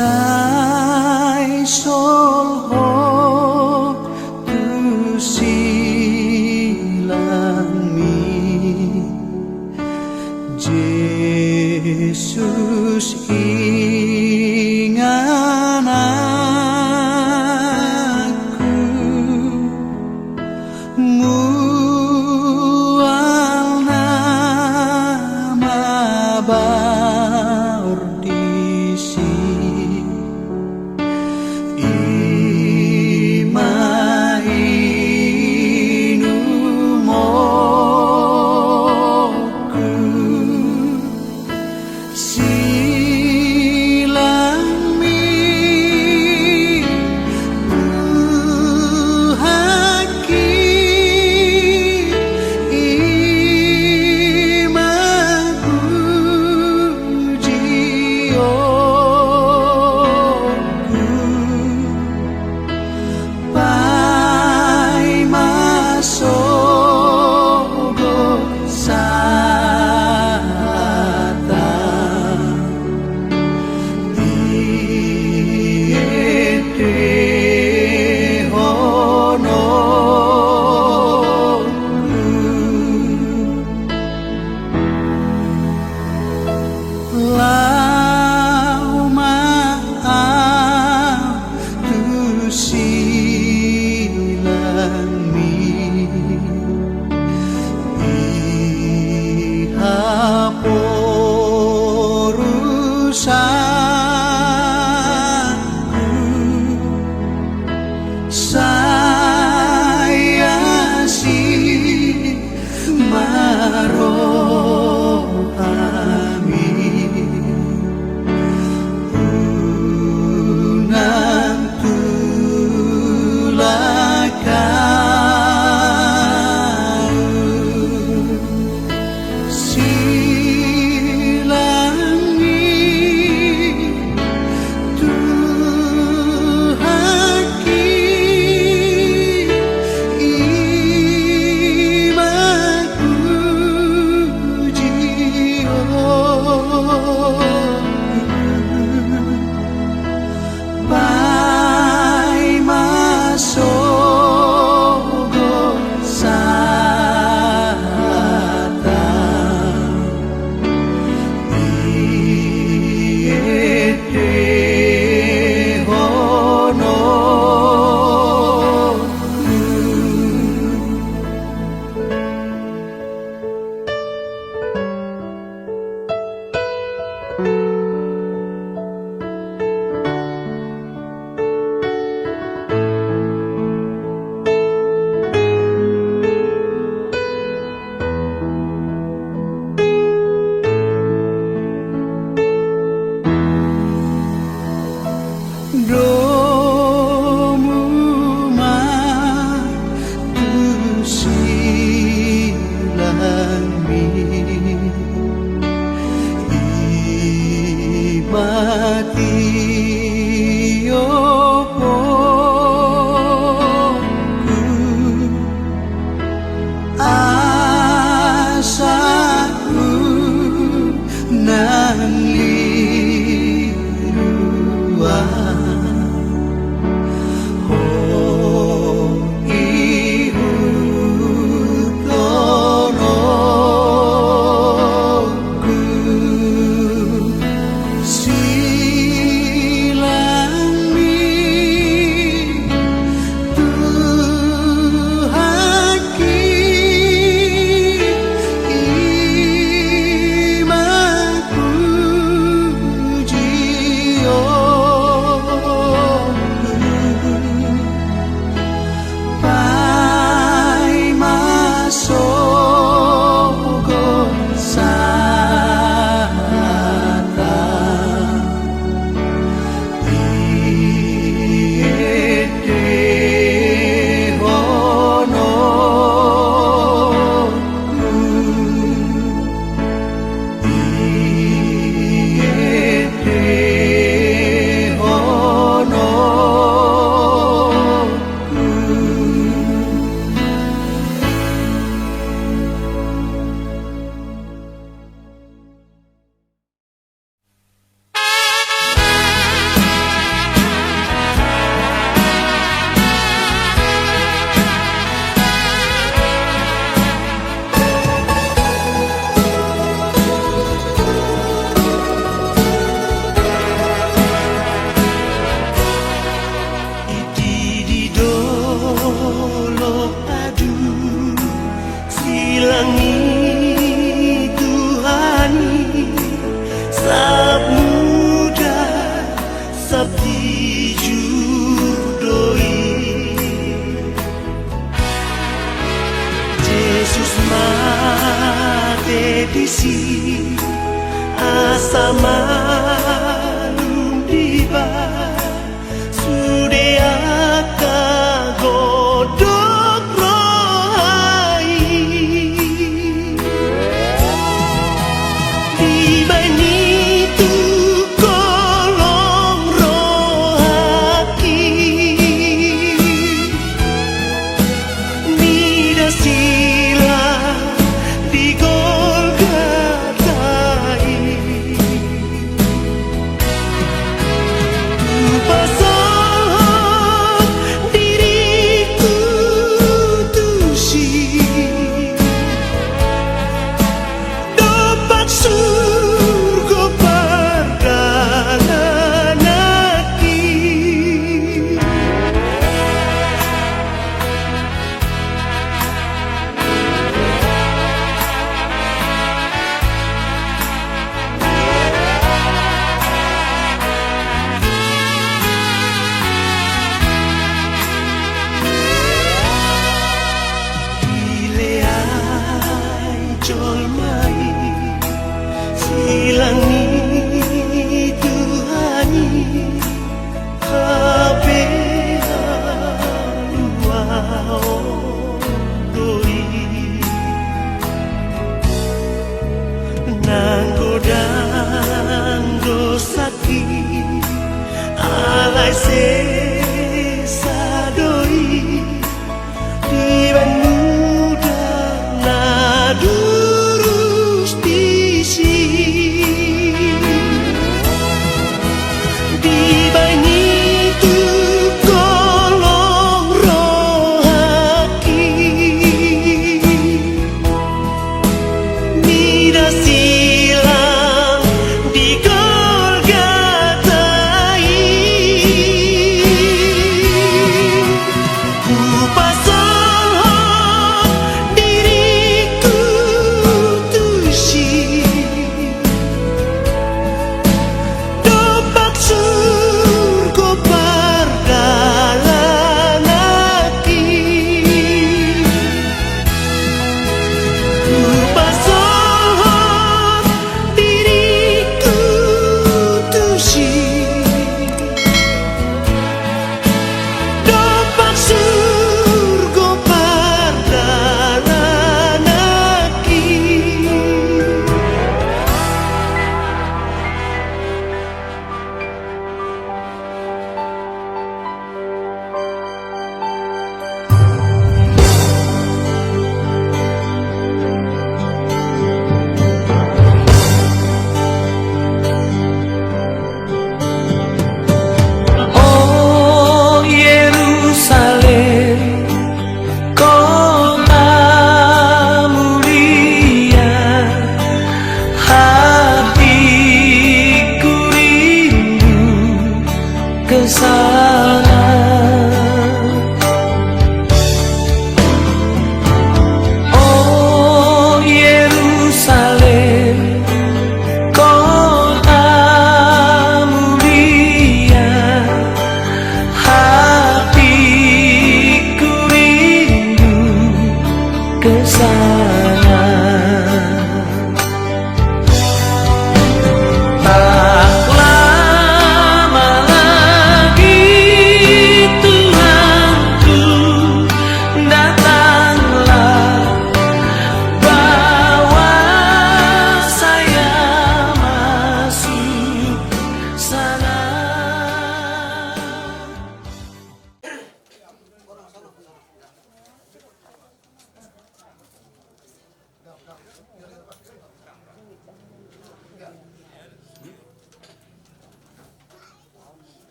Sai solho tu silami Yesus ingan aku mual nama bardisi Saya si marohami unang tulakan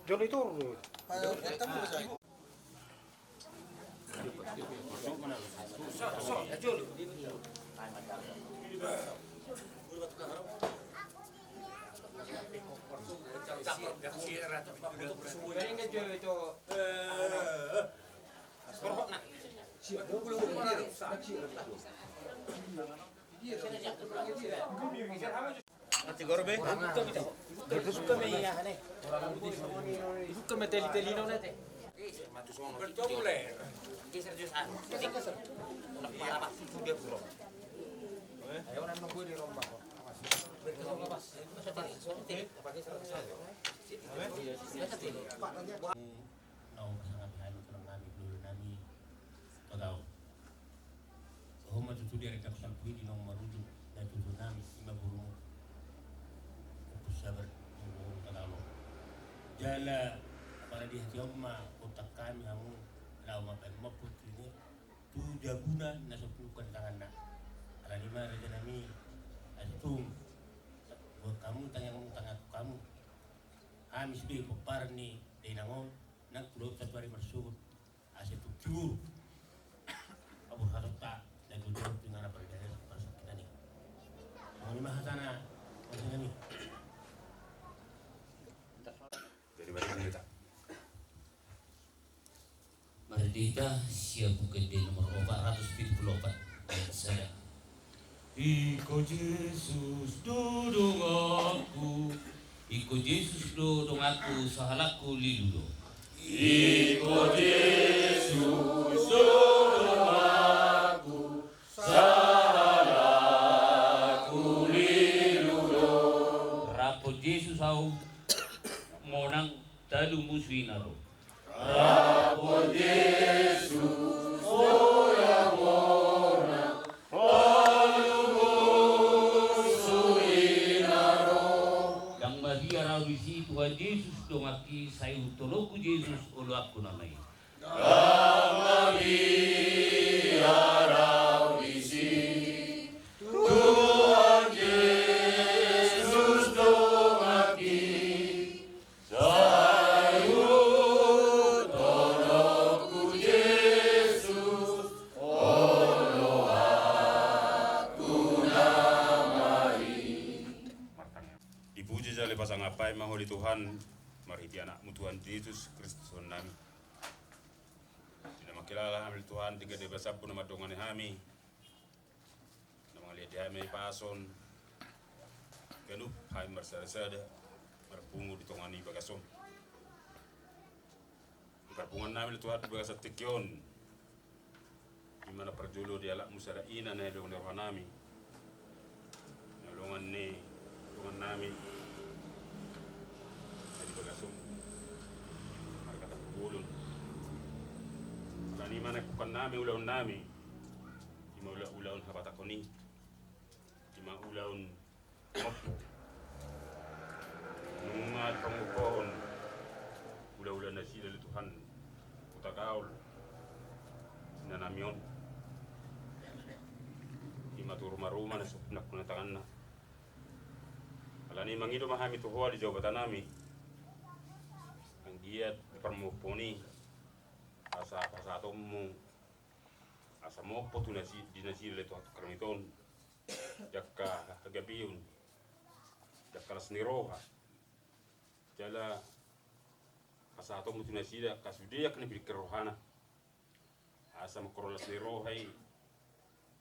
Jolo itu. Siguro be. Ibuka may iyahan eh. Ibuka may teli-telino natin. Berjole. Kisar jusan. Nak para sudah bro. Ayo nan nunggu di rumah. Nau pasangan halo tenang nami dulu nami tahu. Homa tu dia rekap sampai di nomor rujuk dan tujuh nami lima burung. Fokus sabar burung tahu. Jala pada di hati oma otak kami kamu lau makan maput ini tu jaguna nasapulukan tangan nak. Ada lima raja nami atum buat kamu tanya kamu. Amis be popar ni dinangon nang pulau safari bersud asyik tujuh abu harta dan tujuh dengan apa dari masuk kita ni mau lima sana macam ni Dari mana kita? Merdeka siap gede nomor 474 ayat saya Iko Yesus dudung aku Iko Yesus dudung aku sahalaku lidudo Iko Yesus dudung aku sahalaku lidudo Rapo Yesus au monang talu muswinaro Rapo Yesus oya mona talu musuinaro yang Maria rawisi Tuhan Yesus dongaki sayu toloku Yesus ulu aku namai Maria rawisi Tuhan Yesus dongaki sayu tolokku Yesus olo aku namai. Dipuji jale pasang apai maholi Tuhan, mariti anakmu Tuhan Yesus Kristus nami. Dina makilala hamil Tuhan tiga de basabu nama dongane hami. Nama lihat hami pason. Ganup hai marsada marpungu di tongani bagasom. Perpungan nami Tuhan bagasat tikyon. Di mana perjulu dia lak musara ina na dong nami. Nolongan ni Tuhan nami. Jadi bagasum mereka tak bulun dan mana bukan nami ulaun nami di mana ulaun habatakoni di mana ulaun mopo nungat pengukuhon ula-ula nasi dari Tuhan utagaul sinanamion di matu rumah-rumah nasuk nak kunatangan na alani mangido mahami tuhoa di jawabatan nami ang giat permuponi asa tomu asa mopo tu nasi di nasi le tu karmiton jakka hagabiun jakka lasniroha jala asa tomu tu nasi da kasudia kan bil rohana asa makoro lasniroha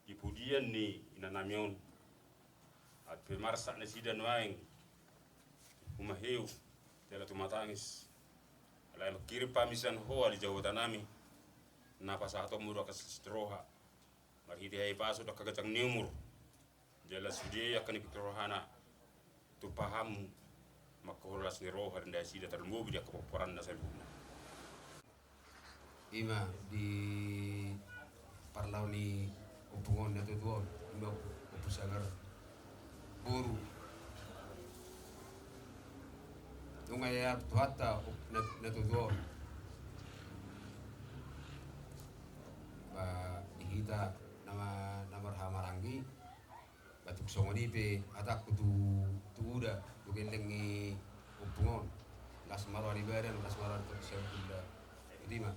di pudian ni inanamion at pemarsa nasi dan waing umaheu jala tumatangis alay makirim pamisan hoa di jawatan nami napa sahato muro kastroha marhiti hay paso da kagatang niumur jala sudia akan ipikrohana tu paham makoholas ni roha dan dasi da termubi dia kepoporan na salbuna ima di parlau ni upungon na tutuon ima upusagar buru Tungaya tuata na tutuon ba dihita nama hamarangi batuk songoni pe atak kutu tuuda tugendengi upungon las maro alibaran las maro tu sebunda idima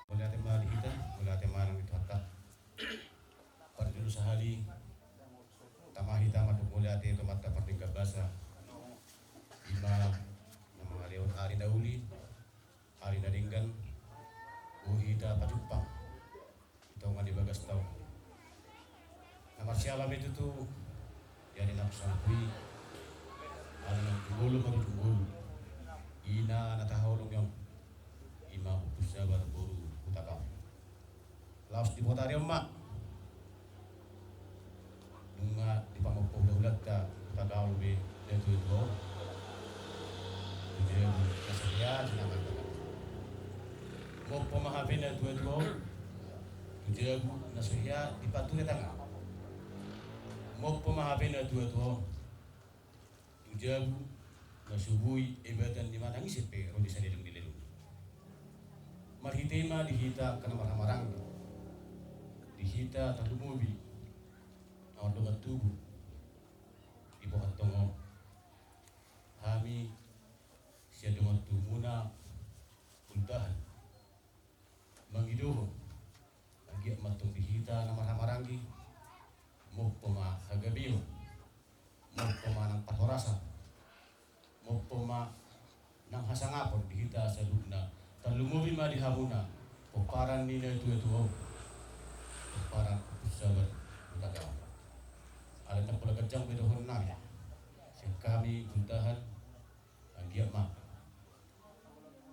Mula tema dihita mula tema nang itata parjulu sahali tamahita maduk mula te tomata pertingkat basa ima nama lewat hari dauli hari dadinggan uhita pajupang ito nga di bagas tau nama sialam itu tuh ya di nama anak salapui anak tunggulu baru tunggulu ina natahorong yang ima utus sabar boru utakam laos di botari emak nunga di pamopok daulat ta utakam lebih dari itu dia keserian nama mau pemahamin dan dua dia nasihat di patunya tangan mau pemahamin dan dua dia nasubui ibatan di mana ngisi pe rodi sa dilung marhitema dihita kana marang dihita talumubi awal dogat tubuh ibu katongo kami siya dengan tumuna puntahan mangidoho lagi matong dihita na marhamaranggi mo pema hagabiyo mo pema ng pathorasa mo pema ng hasangapon dihita sa lugna talumubi ma dihamuna o parang nina ito o parang sabat utagaw alat na palagajang bidohon namin siya kami puntahan ang giyama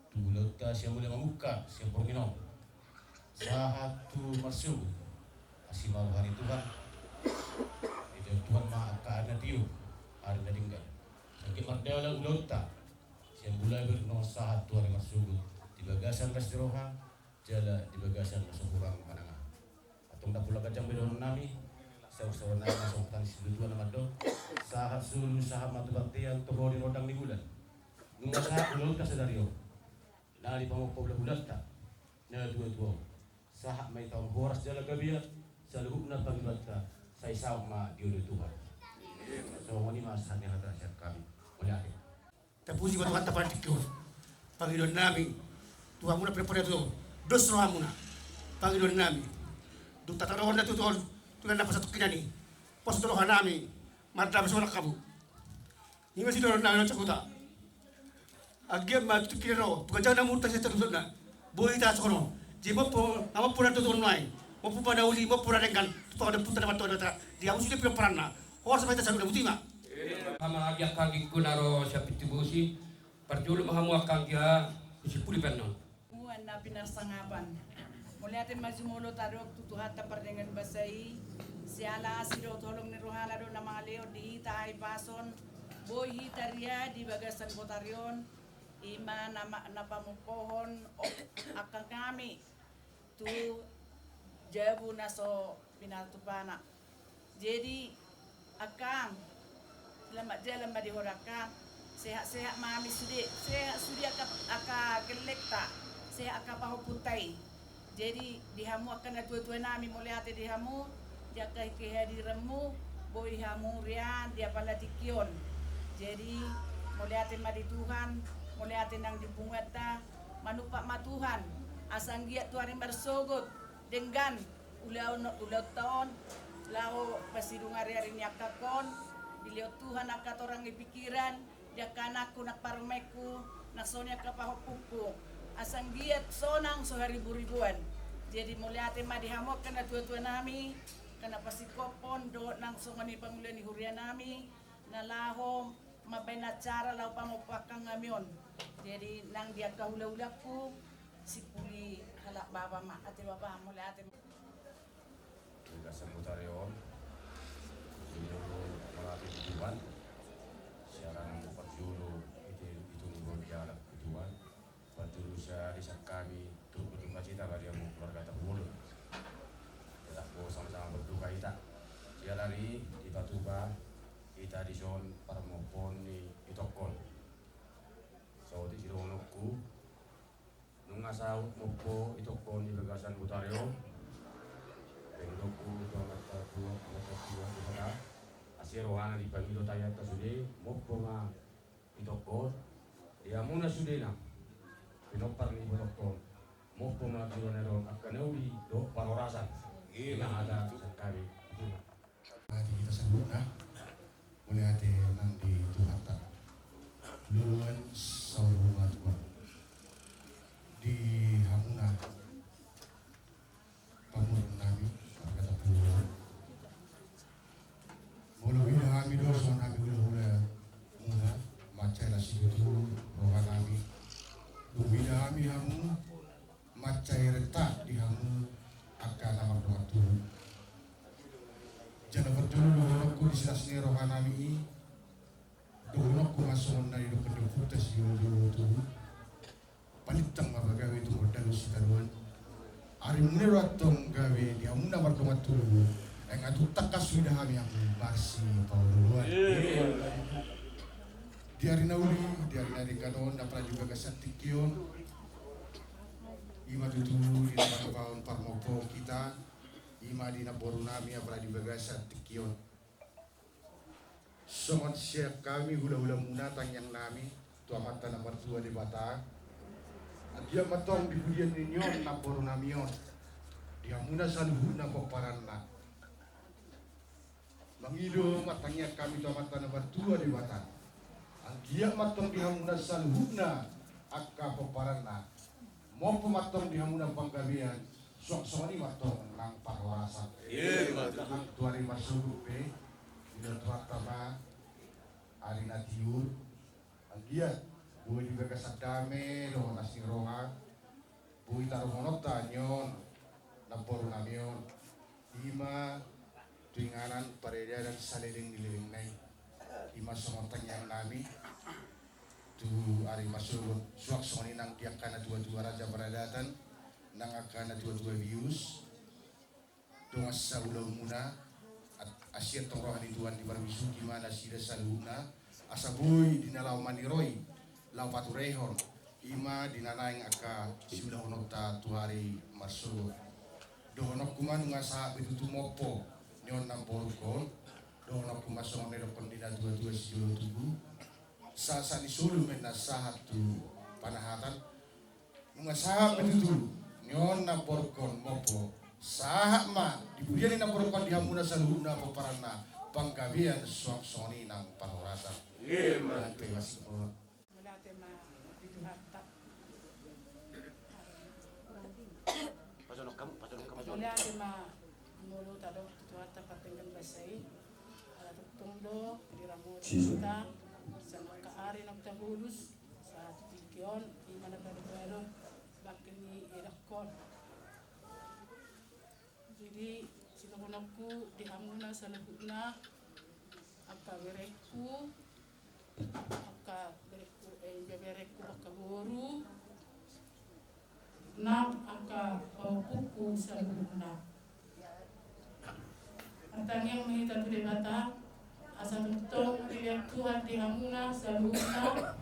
tulad ta siya muli mamuka siya porminom satu masuk asimal hari Tuhan itu Tuhan maafkan tiup hari tinggal sakit mardala ulota siang mulai bernomor satu hari masuk di bagasan kasroha jala di bagasan masuk kurang pananga atau ndak pula kacang bedon nami saw-saw na masuk tan siluan nama do sahat sulu sahat matu baktian toho di rodang di bulan nunga sahat ulota sedario nali pamoko bulan ta na dua sahat may taong horas jala gabiya sa loob na pagbata sa isang diulo Tuhan. So wani masahan niya hata siya kami wala rin. Tapusin ko Tuhan tapan dikyo. Panginoon namin, Tuhan muna preparado, dos roha muna. Panginoon namin, doon tatarawan na tutuon, tulan na pasatok kinani, pasatulohan namin, marami sa walang kabu. Hindi masih doon namin sa kuta. Agyam matutok kinano, tukan dyan na muna sa tatutun na, buhay taas ko no. Di mo po, naman po na tutuon na mo po pa nauli, mo po na rin kan, tutukan na punta naman to na ta, di ako sulit pinaparan na, oras sa may tasalo na buti nga. Hamagyak kaging kunaro sa pitibusi, parjulo mahamuak kagya, isipuli penon. Muan na pinarsangapan. Muli atin masumulo tarok tutuhat na pardengan basay, siala asiro tolong ni Rohana do na mga leo di hita ay pason, boy hita ria di bagasan kotaryon, ima na pamupohon o akang kami tu jabu na so pinatupana. Jadi akang jalan di horakang sehat-sehat mami sudi aka kelekta sehat aka pahuputai. Jadi dihamu akan tua-tua nami mulai hati dihamu dia kehadiranmu boy hamu rian dia pala tikion. Jadi mulai hati madi Tuhan mulai hati nang dibungata manupak matuhan asang giat Tuhan yang bersogot dengan ulau tahun lau pasidung hari-hari nyakakon beliau Tuhan akat orang pikiran dia kanakku nak parmeku nak sonya kapahopuku asang giat sonang so ribu-ribuan jadi mulai hati madi hamok kena tua-tua nami kena pasikopon do nang songani pangulian hurian nami nalahom mabena cara lau pamopakang ngamion jadi nang dia kahula-hulaku sipuli halak baba ma ate baba mulai hati Tugasan Mutarion Sino melatih tujuan Siaran Parjulo Itu nunggu dialog tujuan Batu Rusia desa kami Turut berduka cita bagi yang keluarga Tabulo Tetap sama-sama berduka kita Sialari di Batuba Kita di zon Parmopon di Itokon So di Sironokku Nunga saut mopo Itokon di Bagasan Mutarion Pendoku mata tua di sana asir rohana di pagilo tayo tasude mopo nga itoko dia muna sudena pinopar ni bonokon mopo nga kionero akanawi do parorasan ina ada sekali Mari kita sebut mulai hati nanti Tuhan tak luluan saurungan Tuhan di Hamuna pamurun nabi kata pulau mulu bila kami dosa dihamu macai retak dihamu akan nama waktu jana betul aku di sini sini rohanami dono aku masuk dari depan putas yo tu palitang mabagawe itu modal sitaruan ari mune ratong gawe dihamu nama waktu atu takas sudah kami yang masih pauluan di hari nauli di hari nari kanon dapat juga kesatikion ima tutu di tahun parmopo kita ima di naboru nami apalagi di bagasatikion somon siap kami hula-hula munatang yang nami tua mata nomor 2 di Batak dia matong di budian ninyon naboru namion dia muna saluhu na paparanna Mangido matangnya kami tua mata nomor 2 di Batak Anggia matong dihamuna saluhuna akka peparana mau pematong dihamuna panggabian sok-sokani matong nang parwarasan ang tuari masurupe ila tuatama ari natiur Anggia buai juga kasadame do nasi roha buai tarumonota nyon naporu namion ima Tinganan peredaran saliling dililing nai ima somotang yang nami tu ari masuk suak soni nang tiak kana dua raja beradatan nang akana dua bius dongas saulau muna asia torohani tuan di barbisu gimana sida saluna asabui dinalau maniroi lau paturehon ima dinanaing aka sudah honota tuari masuk dohonok kuman ngasa betutu mopo nyon namporukon dohonok kumasong nerokon dina dua sijolo tubuh sasa disulu mena sahat tu panahatan ngasahap betutu nyon namporukon mopo sahak ma dibudian namporukon dihamuna saluhuna peparana panggabian suak soni nang panorasa dan pewasipon Oleh adema mulu tado tuata patengan basai ala tuktondo diramu kita sama kaari nok tabulus saat tikion di mana baru bakini irakon jadi silakunakku dihamuna salahuna apa bereku bereku bakaboru nam angka buku salahuna Antang yang menita tu debata asal tong dilihat Tuhan dihamuna salahuna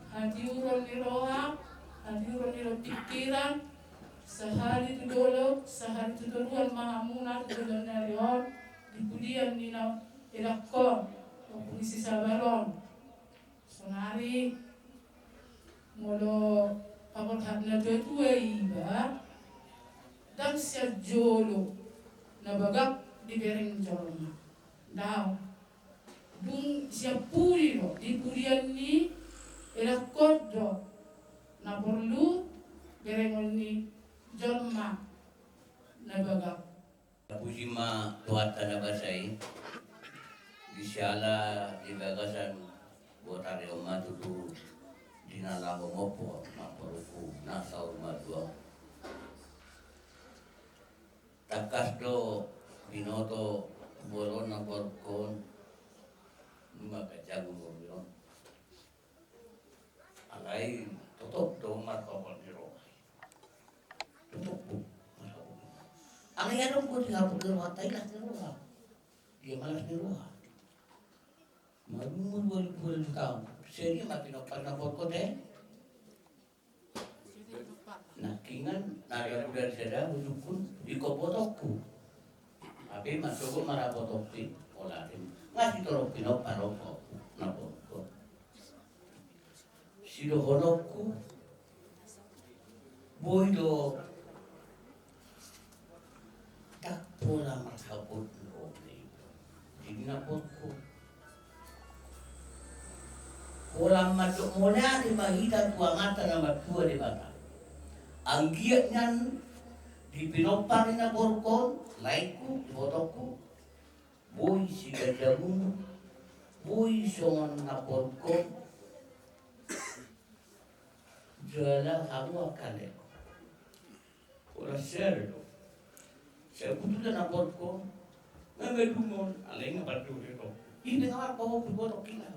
hadiuron niroha hadiuron niro pikiran sehari tu dolo sehari tu doluan mahamuna tu dolo narion dipudian nina ilakor polisi sabaron sonari molo Apol hadna dua iba dan siap jolo nabagak di bereng jolma daw dung siap puri lo di purian ni elakot do na perlu bereng ni jolma nabagak Pusima tuata na basay Bisyala di bagasan buat hari umat itu dinalago mopo maporuku nasa umadua takas do binoto bolon na porkon makajago mo binon alay tutok do markopon diro tutok po ang yanong ko di hapon diro hatay las diro ha dia malas diro ha marumul wal taon seri mati no panapor ko de nakingan nariya udar seda bujukun ikopotokku ape masuk marapotokti olarim ngasih torok pino paroko napoko sido honokku boido tak pola masapot no ini napoko Orang masuk mula di mahita kuangata nomor 2 di Batak. Ang giat niyan di pinopar na borkon, laiku, botokku, boy si gajamu, boy songan na borkon, Seolah kamu akan leko. Ora serdo. Saya butuh dan aporko. Nggak dumon, aleng nggak dulu. Ini apa kau buat kita?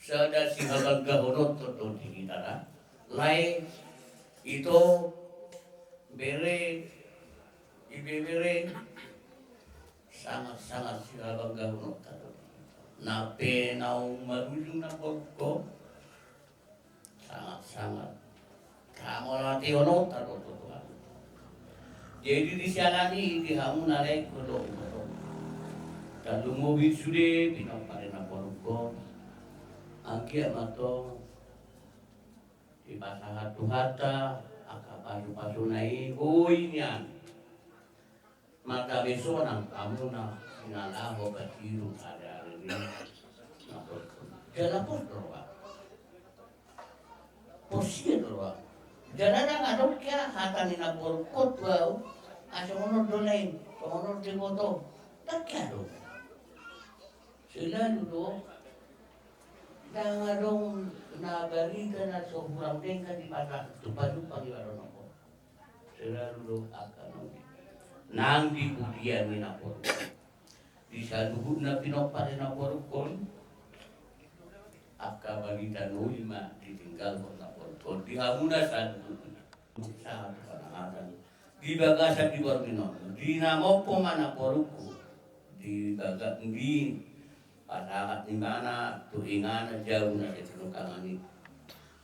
Sada si halaga honot to di kita. Lai itu bere, ibere sangat si halaga honot to. Nape nau marujung na porko. Sangat kamu latih honot to. Jadi disialani di hamu nalek kodok. Kalau mobil sudah pinang pada naporko, angkia mato di pasar hata, akak pasu naik, nian. Maka besok nang kamu nang sinala obat biru ada ini naporko. Jalan pos doa, posnya doa. Jalan nggak ada kya hata ni naporko tuau, asal monor dolain, monor di moto, tak kya do. Sila dulu, dong na balita na sobrang tengka di pasar tupa-tupa di baron ako. Sila dulu akan nang di pudian ni napor. Di saluhud na pinopare napor kon, akka balita no lima ditinggal kon napor kon. Di hamuna saluhud sa panangatan. Di bagasan di Borminon, di namopo manaporuku, di bagat di pada di mana tuingan jauh na ketelukangan ini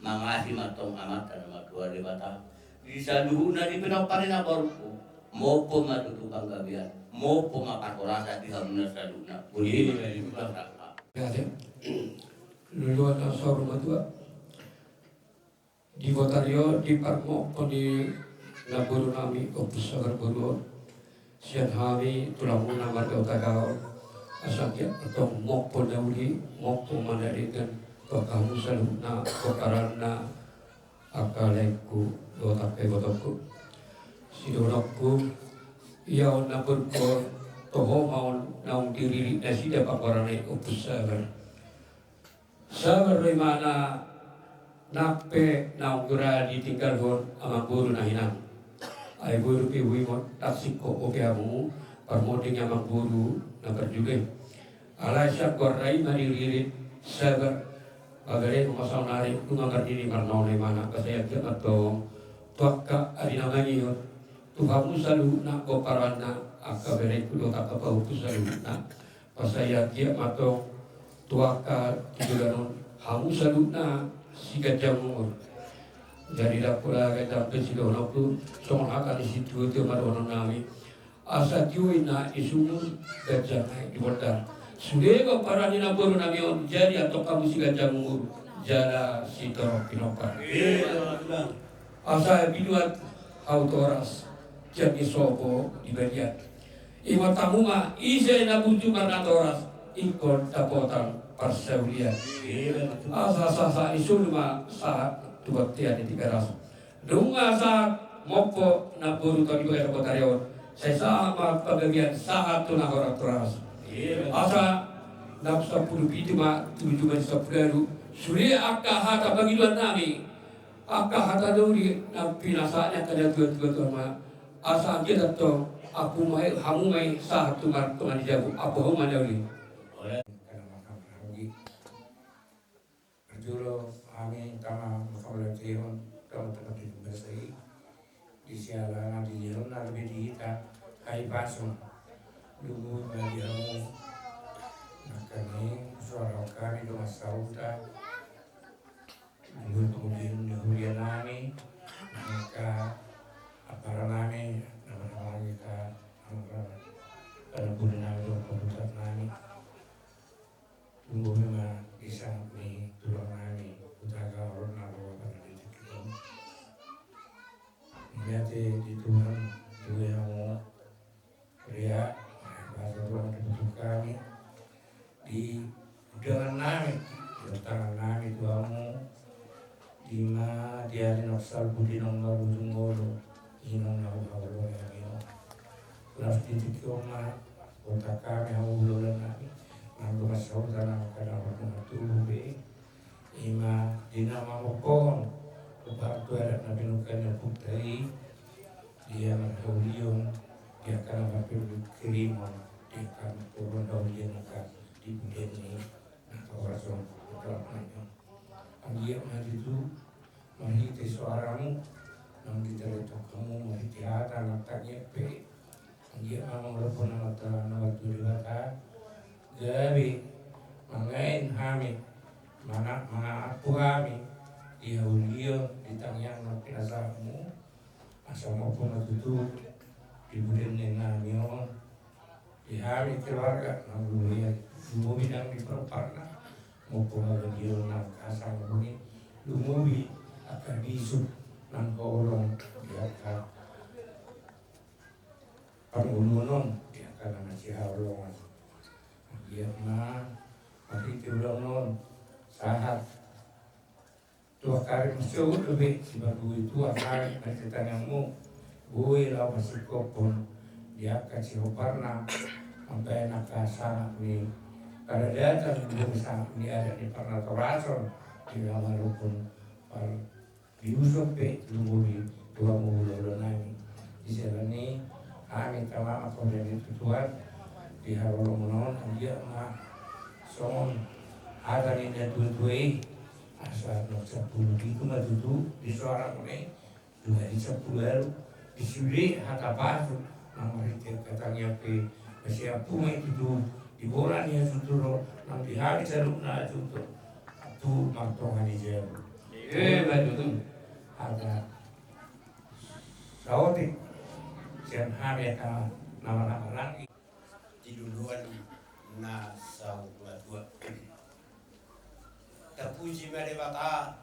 mangasi matong amat dan madua di bata di saluhud na di pinoparin na baruku mopo matutupang gabian mopo mapakorasa di hamuna saluhud na boleh di belakang luluan asor matua di Botario di Parmo di Naburu nami opus agar buru sian hami tulang muna marga utakao asakya atau mokpo dauli mokpo mandarikan kamu saluna kokarana akaleku dotape botoku sidorokku ia naburko toho mau naung diri nasi dapat parane opus sabar mana nape naung gura ditinggal hon ama guru nahinang ay guru pi wimot taksiko okeamu parmoding amang guru nakar juga alasya korai mariririt sabar bagare kumasang nari tungangar diri marnone mana kasaya atau tuakka adina mangiyo tuhamu salu na koparana akabere kudo takapau tu salu na pasaya kia mato tuakka tiduganon hamu salu na siga jamur jadi dapura kita pesido noktu somon akan disitu itu marono nami asa juina isumun gajah di bodar sudah kau para nina boru nami on jadi atau kamu si gajah mungur jala sitoro pinopar asa biduat autoras jadi sopo di bagian iwa tamunga ise nabuju marnatoras ikon tapotan persaulian asa isulma saat tuak tiada di keras dunga saat mopo naburu tadi gue dapat karyawan saya sama pembagian saat tu nak orang teras asa nafsa puluh itu mak tujuh sepuluh suri akka hata bagian nami akka hata duri napi nasanya kada tuan mak asa kita tu aku mai hamu mai saat tu mak tuan dijabu apa homa duri Julo amin kama makaulay tihon kama tapatin basay di siala na di jeron na lebih diita kay baso lugu na di amo nakani suara kami do masauta lugu kemudian hulian nami maka apara nami nama kita karena bulan nami do komputer nami tunggu memang bisa nih tulang nami utaga orang naruh pada titik itu lihat di Tuhan juga yang mau pria bahasa Tuhan dibutuh kami di dengan nami di tangan nami Tuhanmu di mana dia di noksal budi nomor ujung golo inong nahu kawalo yang ino belas titik oma kota kami hamu bulan nami nanggo masau tanah kadang waktu tubuh be ima dina mamokon Lepas tu ada Nabi Nukana Putri, dia merhaulion, dia akan mengambil kiriman, dia akan turun haulion akan dibudin ni, atau rasul betul namanya. Anggir itu mahiti suaramu, nang diterito kamu mahiti hata nataknya pe. Anggir memang lepon nama turi bata, gabi mangain hami, mana aku hami. Ihaulion ditangyang ng pinasamu asa mo po matutu ibulin ni nanyon ihami keluarga ng luya lumubi ng iparparna mo po magadiyon ng kasang muni lumubi at kabisod ng kaulong diaka pangulunon diaka na si haulongan diyak na matitiulang nun sahat tua kari masuk lebih sebagai tua kari nanti tanyamu gue lah masih kopon dia kasih hoparna sampai nak sana ni kada datang belum sana ni ada di parna torason di dalam rukun par diusuk pe lumuri tua mulu nani di sana ni kami tamam apa dari tuan di harolong non dia mah son ada ni dua asal nok 10 itu mah duduk di suara kone 2 hari 10 di sini hata pasu nang maritir katanya pe siapa mai itu di bola ni suturo nang di hari salukna tutur tu martongan di jauh betul ada saudi sian hari ka nama-nama lagi di duluan na sa dua tapuji mere bata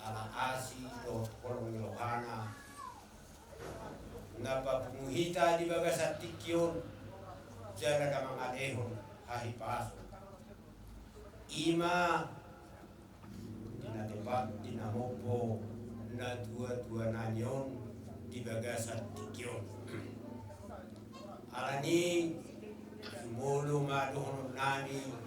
ala asi do kolong lohana napa penguhita di bagasat tikion jara ka mga ehon hahi paso ima dinatempat dinamopo na dua nanyon di bagasat tikion alani sumulu madohon nani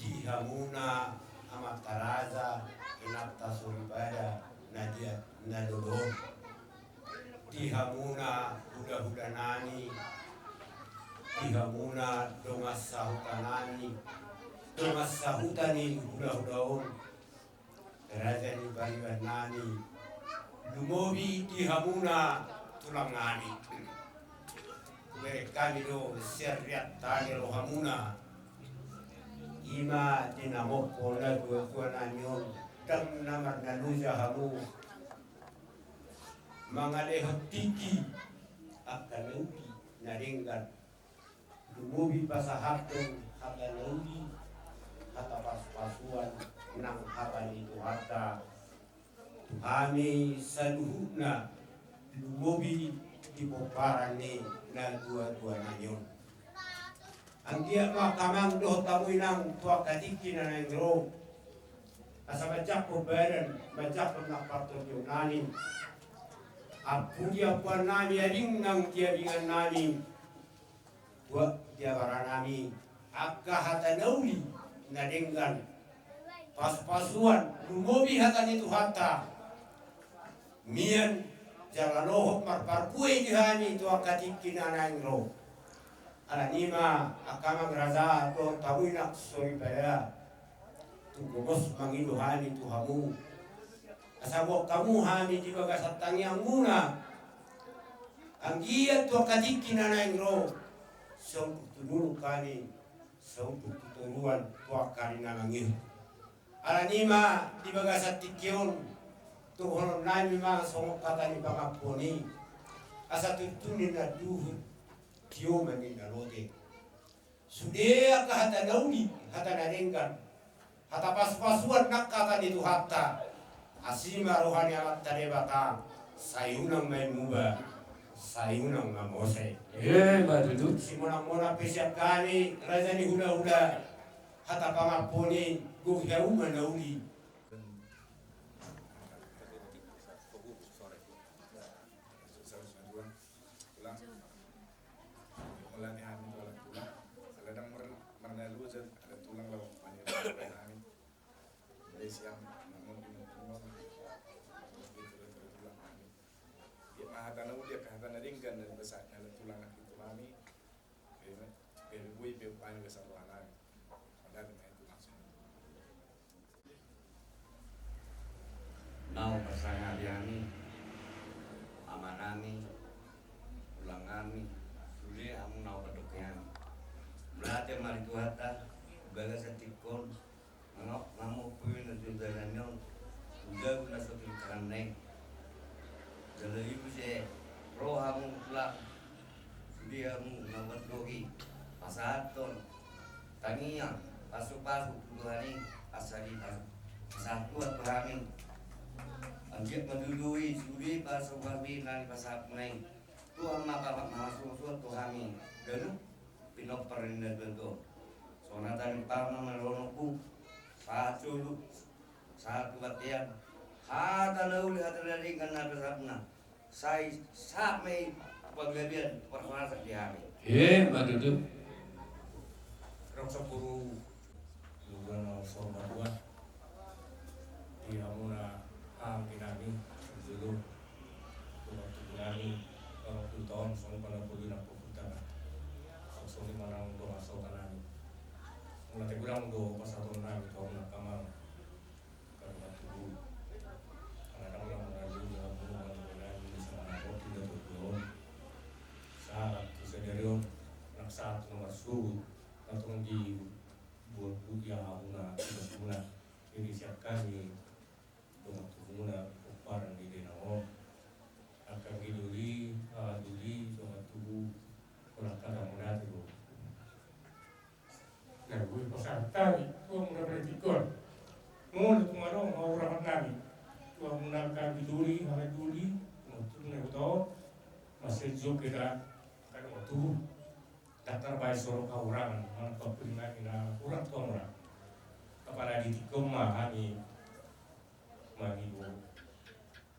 di hamuna amat taraza inapta suribada nadia nadodon di hamuna huda nani di hamuna dongas sahutanani dongas sahutani huda-hudaon taraza ni bariban nani lumobi di hamuna tulang nani mereka do seriat tani lo hamuna ima dinamok na dua nanyon dam namar naluja hamu mangaleho tiki akanubi naringgan lumubi pasahapon akanubi hata pas-pasuan nang hapan itu harta kami saluhuna lumubi di poparane na dua nanyon ang dia makamang doh tamu inang tua katiki na nangro asa bajak ko baran bajak ko nak patut Yunani apu dia puan nami ading nang dia dengan nami tua dia baranami akka hata nauli na denggan pas-pasuan lumobi hata itu hata mian jalanohok marparpue dihani tua katiki na nangro alanima akamang raza to tawinak soy pada tu gobos mangiluhani tu hamu asabo kamu hani di bagasat tangyang muna ang iya to kadiki na naingro so tudulu kani so tuturuan to kani na ngir alanima di bagasat tikyon tu hono nami ma so kata ni pangaponi asa tutunin na duhut kio mani nalote sudia ka hata nauni hata narenggan hata pas-pasuan nak kata itu hatta asima rohani amat tarebata sayunang main muba sayunang ngamose Madudu simona-mona pesiap kani rajani hula-hula hata pangaponi guhyau manauli siang namun kahatan ringkan dan besarnya tulang itu kami bui beupani besar lanang pada itu langsung nau pasangan yami amanami ulangami suli amu nau kadoknya melatih mari tuata gaga satikon ngamu puin na tudaranyo udah guna satu kaneng jadi ibu se roh amu pula suli amu nawat dogi pasaton tania pasu-pasu Tuhani asali satu atau kami anjir mendudui suri pasu kami nani pasap naik Tuhan maka masuk Tuhani ganu pinok perindah bentuk sonatan pama meronoku satu batian hata nauli hata dari karena pasapna saya sampai paglabian perforasa di kami Matutu. Roksa puru Lugana sorba dua Di amuna Kinami Dulu Tunami Kalau tahun Song pada puluh na puputana Song di mana untuk masuk kanami Mulai kurang do pasatun nami tahun na kamar Karena tubuh Kadang-kadang mengaji Mengaji mengaji Sama nabok tidak tujuan Saat Kesedarion Naksaat nomor suhu atau di buat budia una semula ini siapkan di rumah tumuna upar di denau akan diduli rumah tubuh orang kadang muda itu nah gue pasal tadi gue muda berikut mau tumarong mau rapat nabi gue menggunakan diduli hari duli untuk tahu masih jauh kita kan waktu Daftar bayi soro kaurangan, mana kau prima ina kurang tuh orang. Kepala di tikom mah kami bu.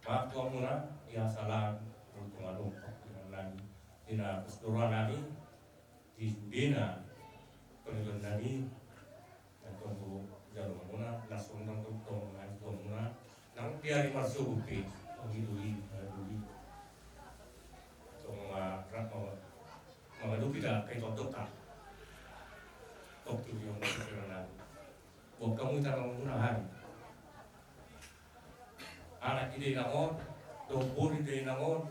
Maaf tuh murah, ya salah untuk ngadong dengan lagi. Ina keseluruhan kami di Sudena, penelitian kami dan tunggu jalur mana, langsung tunggu tuh murah. Nang biari masuk upi, dulu. Tunggu Mengadu tidak kayak dokter, dokter yang berkenalan. Buat kamu tak menggunakan. Anak ide namon, dompur ide namon,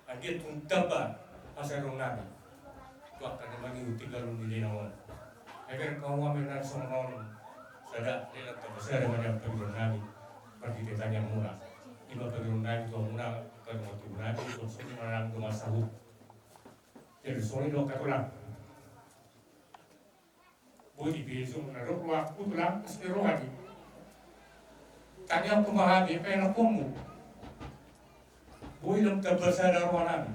adik pun dapat pasal orang nabi. Tu akan bagi tinggal ide namon. Agar kamu ambil langsung namon, sedap dia tak besar banyak pergi nabi. Pergi ditanya murah. Ibu pergi nabi tu murah kerana tu nabi tu semua orang tu masalah. Jadi soalnya dok katulang, boleh biasa menaruh waktu tulang seluruh hati. Tanya pemahami apa yang kamu, boleh dok terbersadar mana?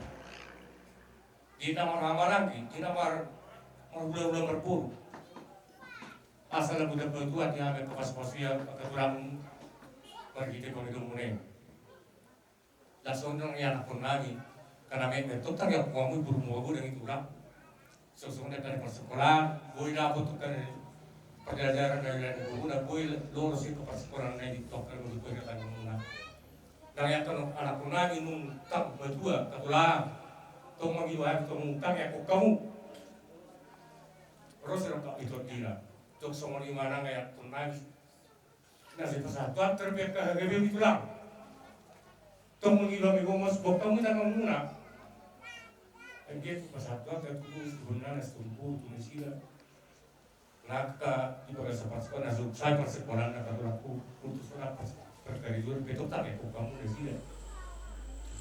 Kita marah lagi, kita marah berburu. Asal budak bertuan yang ambil kepas-pasnya katulang pergi ke koridor muneng. Langsung dong yang pun lagi. Karena memang tak yang kamu berumur dengan itu lah. Sesungguhnya dari persekolahan, boleh dapat kan pelajaran dari guru, dan boleh lulus itu persekolahan yang ditokar untuk kerjaan guna. Dan yang kan anak punani nung tak berdua katulang, tong magiwai tong tang yang kamu. Terus orang tak itu tidak. Tok semua di mana kayak punani. Nasi persatuan terbiak kehabisan itulah. Tong magiwai gomos bok kamu tak menguna. Dia persatuan tertulis guna nastumpu tulisila naka di bagian sepaskon nasub saya persekolah naka tulaku untuk sekolah perkaridur betul tak ya kamu nasila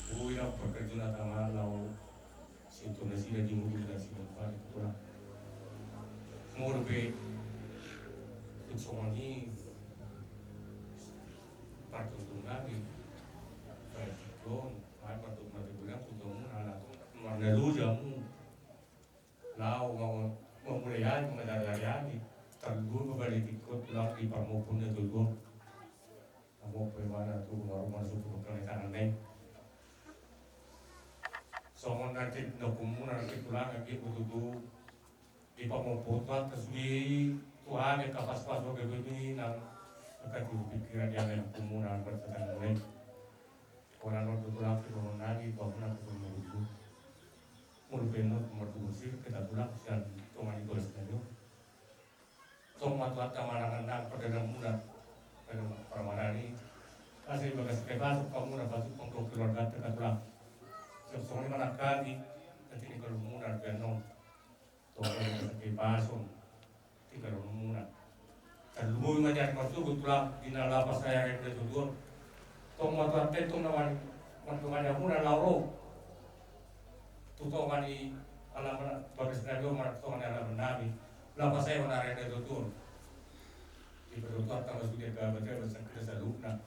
buina perkerjaan tamal lau situ nasila di mobil dan situ pada tulang murbe untuk semua ini partus tunagi perkon partus mati bulan untuk anak Marnalu jamu, lau mau mulai mengadari terguru kembali ikut pulang di parmopun itu gua, kamu bagaimana tuh baru masuk ke pernikahan lain. Soalnya nanti dokumen nanti pulang lagi betul di parmopun tuh kesui Tuhan yang kapas-pas bagaimana nang akan dipikiran yang kumpulan bertanya lain. Orang orang pulang ke rumah lagi, bangunan ke rumah keluarga terkatulang. Sesuai mana kami ketika kerumunan ganon, tolong seperti pasung, ketika kerumunan. Dan lumui macam masuk betulang di dalam apa saya yang bertutur. Tong matuan tentung nawan mantungan yang muna lauro. Tutong kani alam bagi senario mana tutong alam nabi. Lapa saya mana yang bertutur. Di bertutur tanggal sudah kebaca bersangkutan salukna.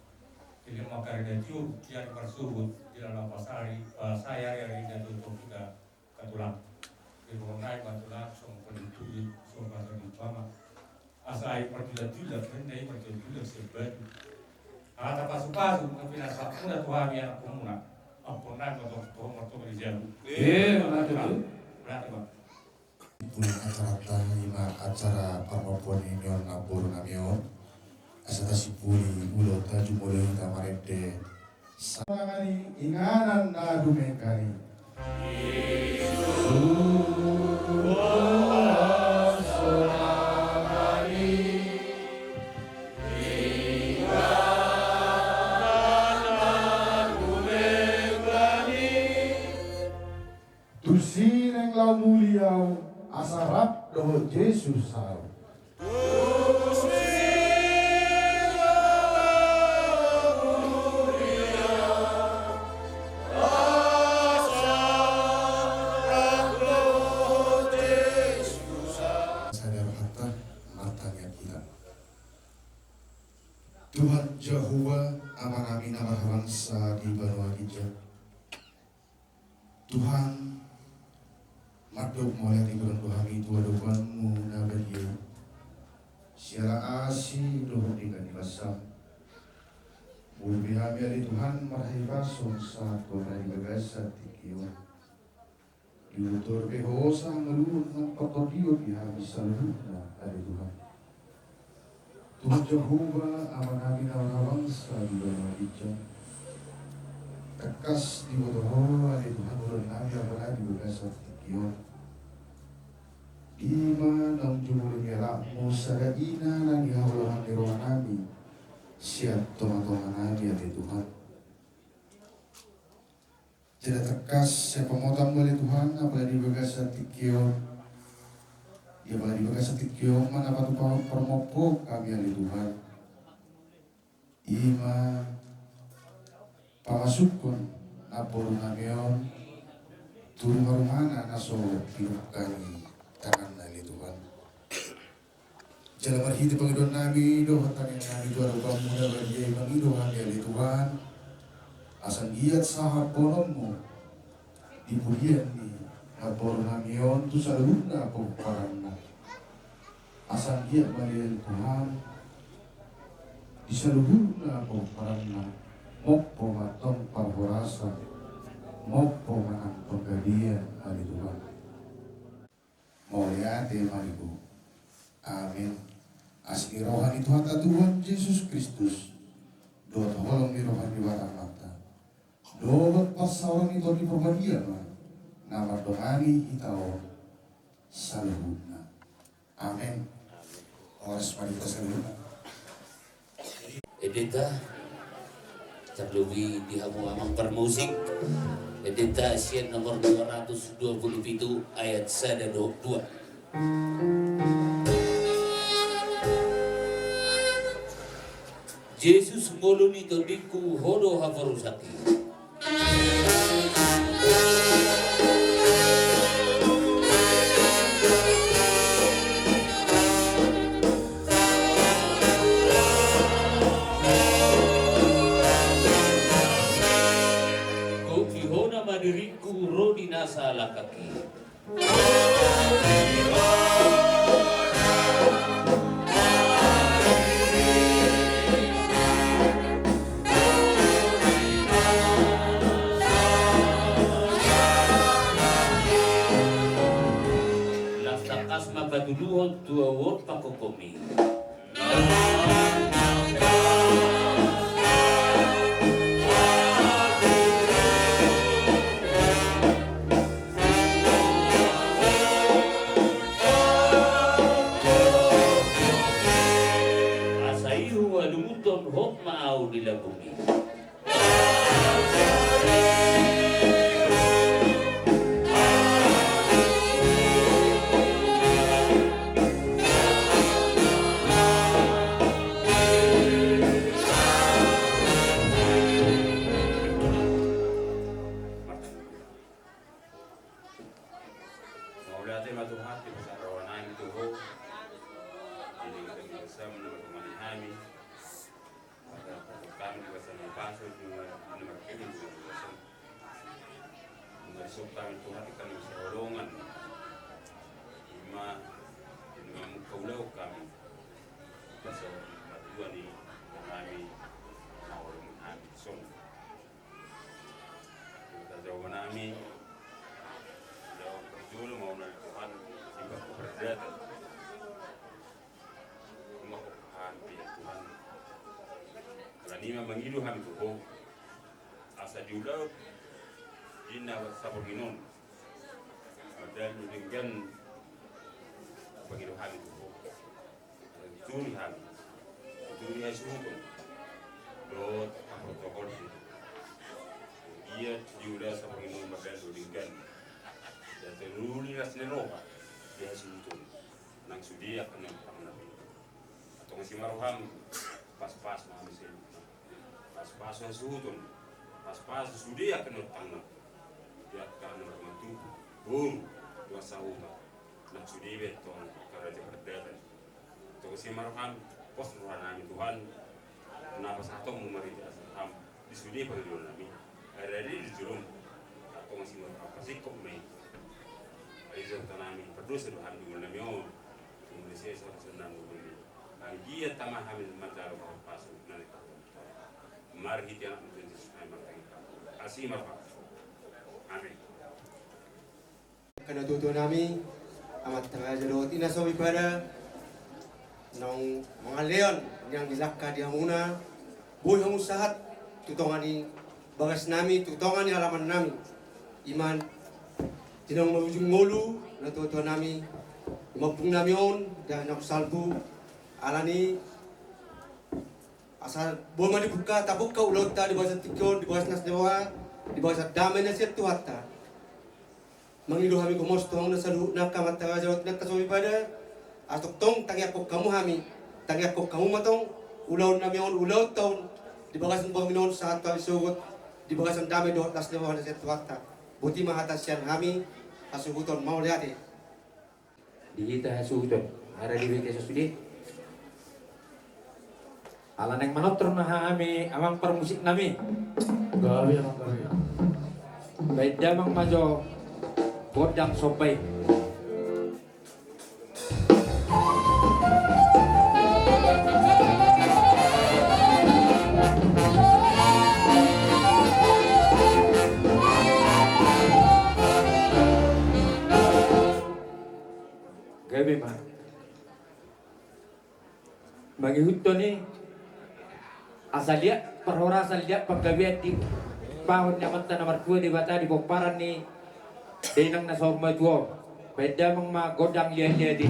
Jadi makar dan cium yang bersubut di dalam pasari saya yang tidak tutup kita katulang di bawah naik katulang semua penituji semua pasal di bawah asai perjulat menai perjulat sebab ada pasu tapi nasa puna Tuhan yang kumuna ampun naik untuk Tuhan untuk berjalan berarti bang acara lima acara parmopon ini ngabur namion asata sipuri ulo taju mulai tamarete samari inganan na dumekari Tusireng lau muliau asarap doh Yesus sau Tuhan Jehovah amanami nama bangsa di Banua Gija. Tuhan madok mulai di bulan Tuhan itu ada Tuhanmu nabadiyo. Siara asi doh dengan rasa. Mulai hamil Tuhan marhiba songsa kona di bagasa tikiyo. Diutur behosa melun nampak dia bisa luhna ada Tuhan. Tuhan Jehovah amanami nama bangsa di Banua Gija. Tekas di bodoh ada Tuhan ulun nabi amanah di bagasa tikiyo. Ima nang jumul ngelak musa dan ina nang dihawalahan di ruang nabi. Siap toma-toma nabi ada Tuhan. Tidak tekas siapa motam oleh Tuhan apalagi di bagasa tikiyo. Ya bagi bagas tikyo mana patu permopok kami ali Tuhan. Ima pamasukon napor namion turun marumana naso pinukani tangan ali Tuhan. Jalan marhiti pangidon nami doh tanya nami doa doa muda bagi pangidon kami ali Tuhan. Asal giat sahab ponommu di pujian ni napor namion tu saluna pengparanna. Asal dia balik Tuhan disaluhuna po parang mokpo matong pahorasa mokpo manang pagadian ali Tuhan. Mauliate mariku. Amin. Asli rohani Tuhan Yesus Kristus. Doa tolong di rohani barang mata. Doa pasawan itu di perbadian. Nama doani itao saluhuna. Amin. Oras marita saluhuna. Edita terlebih di hamu amang permusik Edita Asian nomor 227 ayat 1 dan 2. Yesus moluni todiku hodo havarusati. Diriku rodi nasa lakaki. Lastakas mabaduluhon tuawot pakokomi. Hot maau dilagumi. marketing mengasuk kami Tuhan ikan seolongan lima kaulau kami pasal dua ni kami orang kami son kita jauh kami jauh berjulu mau nak Tuhan sehingga berdata mau kami Tuhan kalau ni memang hidup kami tu asa diulau Ina saborginon dan dengan begitu hal itu turi hal turi asuh dot protokol itu dia juga saborginon bagai dengan dan teruli rasnya roba dia asuh nang sudi akan nabi atau masih maruham pas-pas masih pas-pas asuh pas-pas sudi akan nabi ya karena itu dua sahuba nak sudi beton karena berdata to si marham pos ruangan Tuhan nama satu memari ham di sudi pada nami ada di jurum atau masih apa sih kok main ayat tanami berdosa Tuhan di nami oh Indonesia senang begini dia tamah hamil mantar pas nanti mari kita nak menjadi sesuai asih marham. Amin. Kana tuto nami amat tengah jadot ina so ibadah nong mga leon yang dilakka di hamuna boy hamu sahat tutongani bagas nami tutongani halaman nami iman tinong mawujung ngolu na tuto nami mabung nami on dan nak salbu alani asal boma dibuka tabuk ka ulota di bawah tikon di bawah nas dewa di bawah damai nasihat Tuhan mengilu kami kumos tuang na salu na kamat tanga jawat na tasoy pada asok tong tangiak ko kamu hami tangiak ko kamu matong ulaw na miyon ulaw taon di bagas ng paminon sa ato isugot di bagas ng damai doon tas dewa nasihat Tuhan buti mahatas yan kami asuguton mau lihat Dihita asuguton ada di bete sesudi alan yang manotron na kami amang permusik nami Gawi amang gawi. baik damang majo bodang sopai gabi mah bagi huto ni asal dia perhora asal dia paggabian di pahon yang mata nomor 2 di bata di Bokparan ni dinang nasa majuo beda mang magodang liya di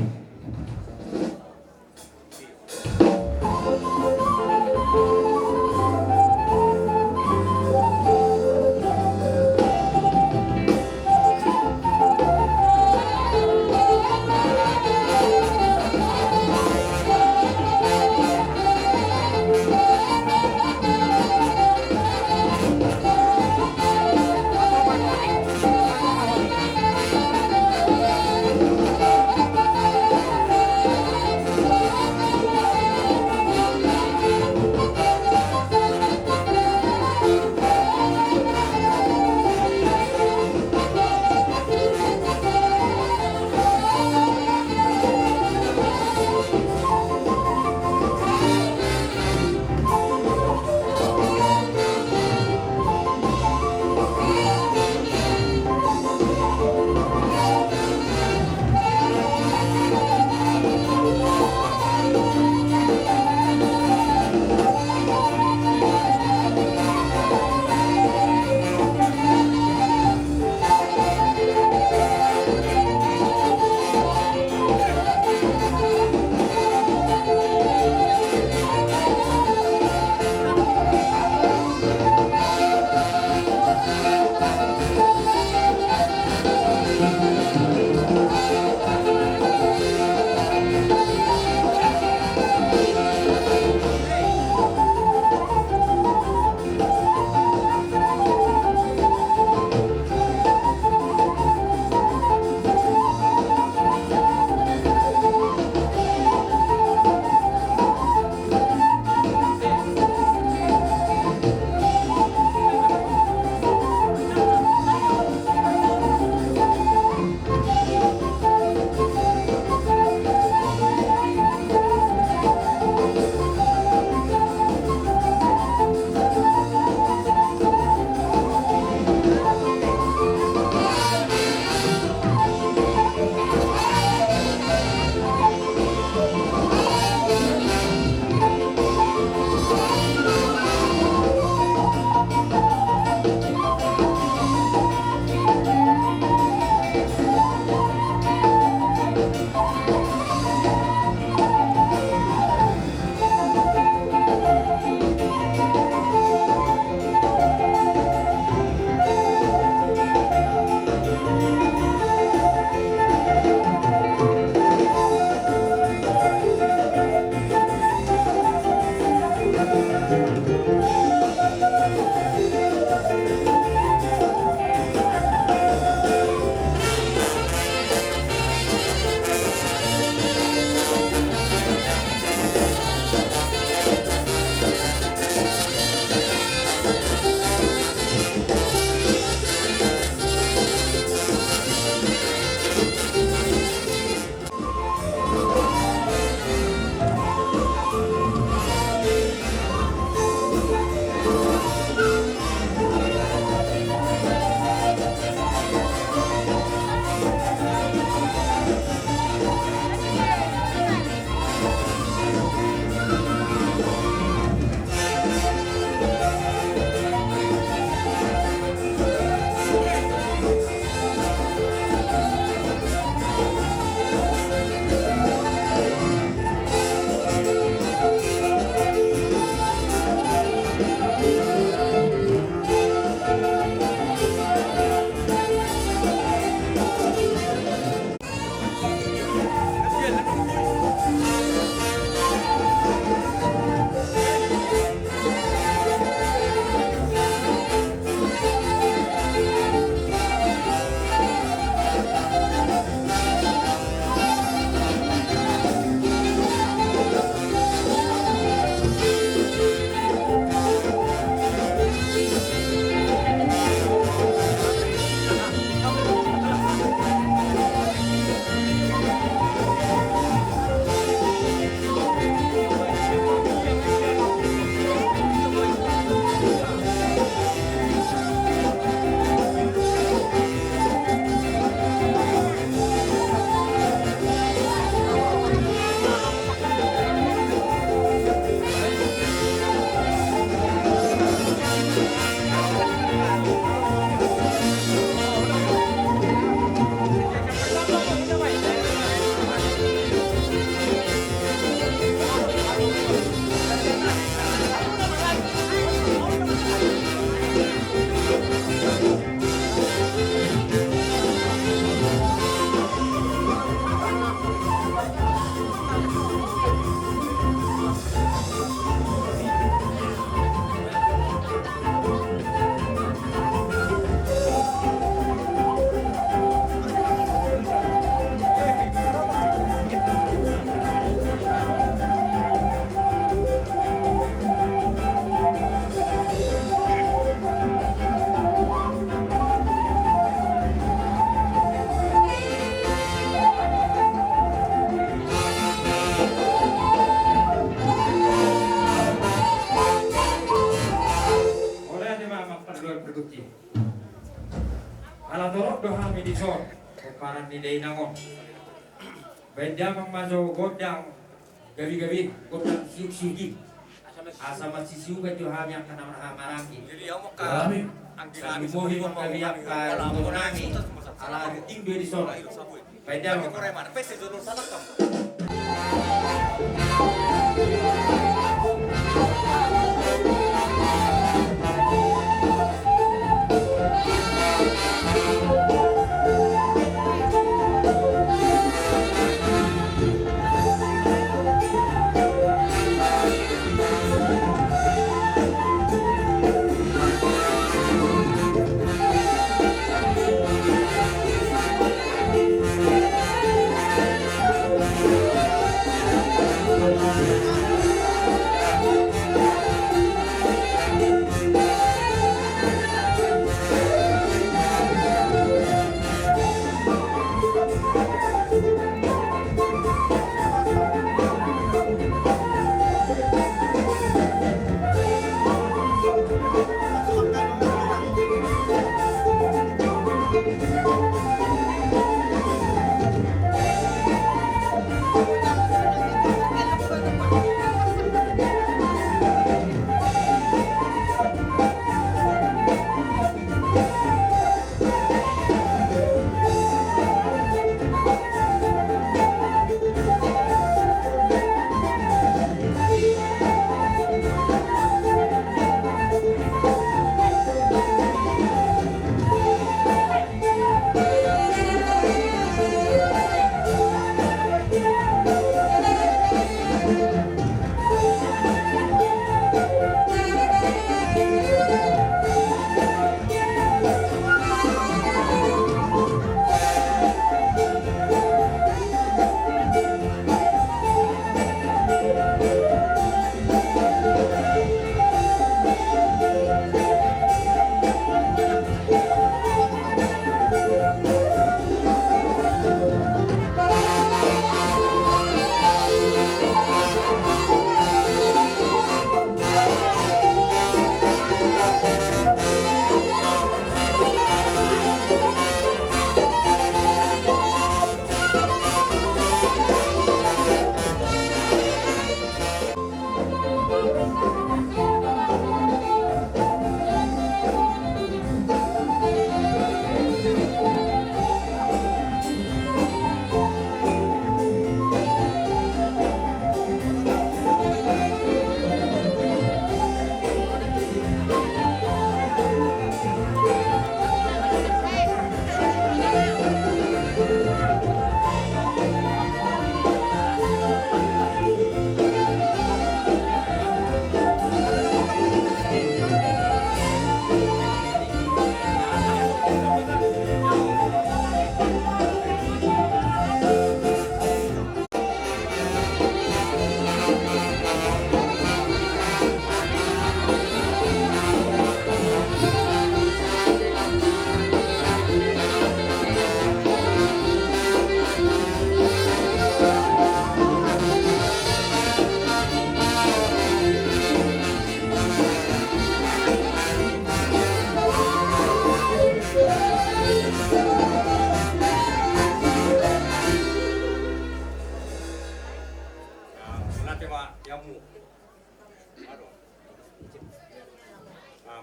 mapadluan perguti. Ala dorok doha mi dison, keparan di dainangon. Benda memazo godang gabi-gabi godang siuk-siuki. Asa masisiu ka joha mi akan maraki. Jadi amo ka ang dinami mo himo kami ka nami ala ting do dison. Benda mo kore man pese jodol salakam.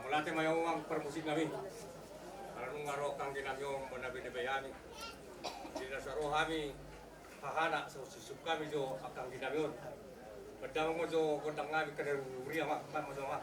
Mulate mayo ang permusik kami. Karena ngaro kang ginamyo manabi-nabayani. Dina sa rohami hahana sa susub kami jo akang ginamyon. Padang mo jo kondang ngami kada uriya mak mo jo mak.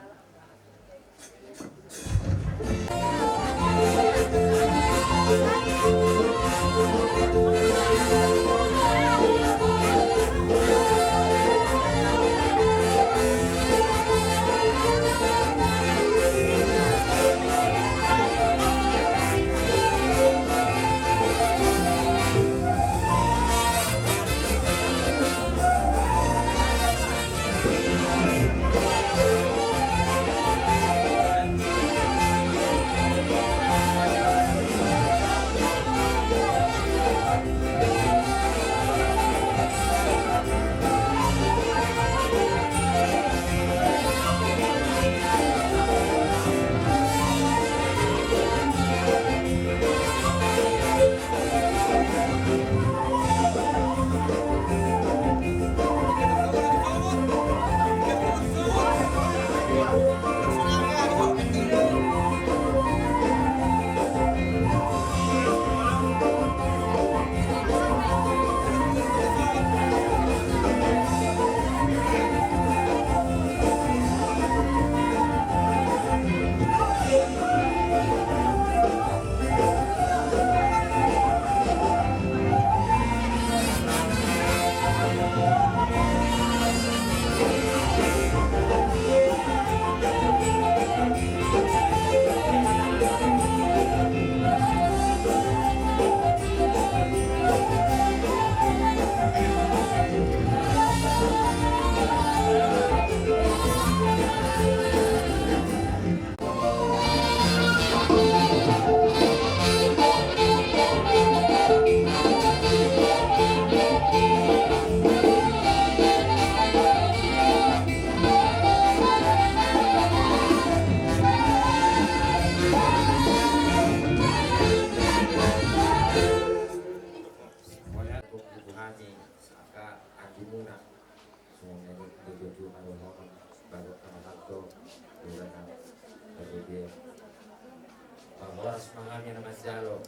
mangami nama jalo.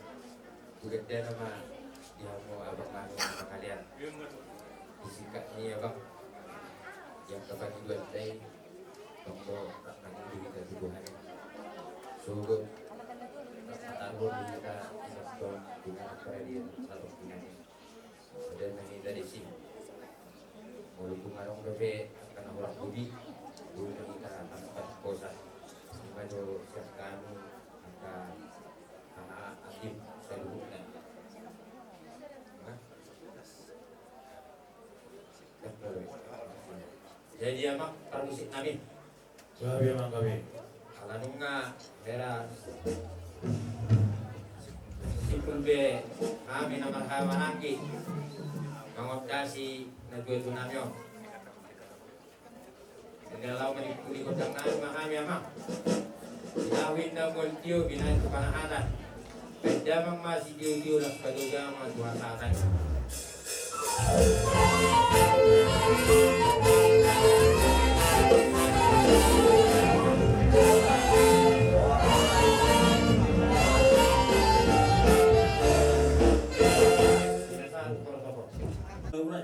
Udah dia nama dia mau abang mami sama kalian. Disikat ni abang. Yang kapan dua day. Tunggu nanti kita tubuhan. Sugo. Tahu kita sebab dengan kerajaan satu punya. Dan ini dari sini. Mulut pengarung bebe karena orang budi. Dulu kita tempat kosan. Maju siap kami akan anak hakim seluruhnya. Jadi apa permusik kami? Babi emang babi. Alanunga beras. Sipun be kami nama kawanangki mengodasi najual tunamyo. Dalam menikmati kotang nama kami ama. Ilawin na multiyo binay kepanahanan. Pendamang masih diudiyo lang kadugama duwasatan.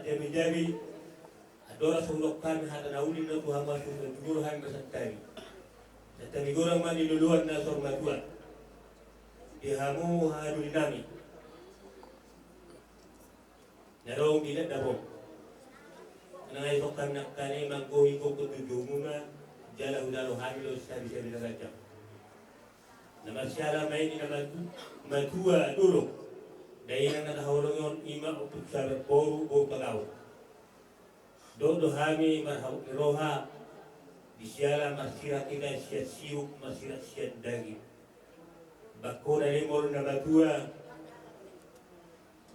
Jami-jami adora sundok kami hata nauli na Tuhan masuk dan tuguluhan masantari. Tetapi gorang mani luluan na sormatuan. Dihamu hadu dinami. Narong tidak dabong. Nangai sokan nak kane manggohi ko kutujumuna jala udalo hamilo sabi-sabi na gajang. Namasyala may ni matua dulu. Dahil ang nakahulong yun, ima uput sa poro o pagaw. Dodo hami marhaw iroha, bisyala masira kita siya siyuk, masira siya daging. Bako na limor na matua,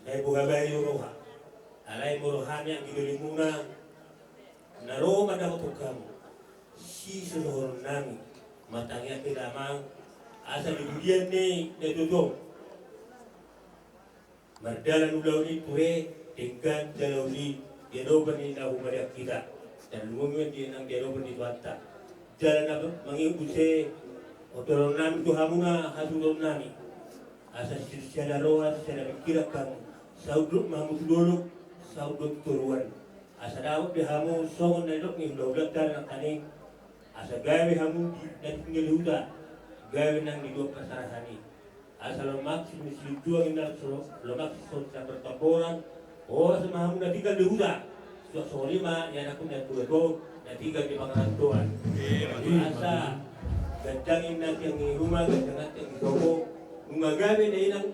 ay buhabay iroha. Alay mo rohami ang ginulimuna, naroma na matukamu. Si sunohon namin, matangya kilamang, asa bibudian ni natutong. Mardalan ulau ni pure dengan dalau ni diadoban ni na humariak kita dan lumungin di nang diadoban ni tuata jalan apa mengikuti otoron nami tu hamuna hasulon nami asas secara roha secara pikirakan sauduk mahmud dulu sauduk turuan asa daud di hamu songon na dok ni daulat dan kaning asa gawe hamu dan tinggal huda gawe nang di dua pasarahani asal lemak si juang indah lemak sa bertaboran oh semahamu na tinggal di huda so lima yan ako na tuwego na tinggal di pangarantuan asa gandangin natin ang rumah gandang natin ang isobo ngagabi na inang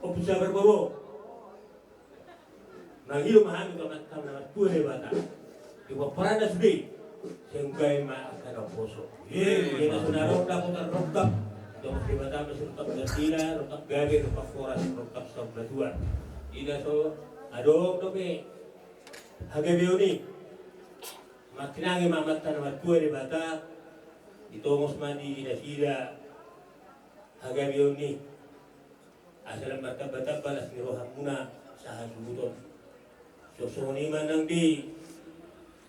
opsa berboro nangilo mahami kamatang na tuwe bata di paparana sudi siyang maakara poso yan na sunarong dapat rokap dong pribadi masih rokap gantina, rokap gabi, rokap foras, rokap sobratuan. Ida so adong dobe hagabioni. Makinangi mamatan matua di bata ditongos mandi ida sida hagabioni. Asal mata bata balas ni rohamuna sahan buton. Sosoni manang di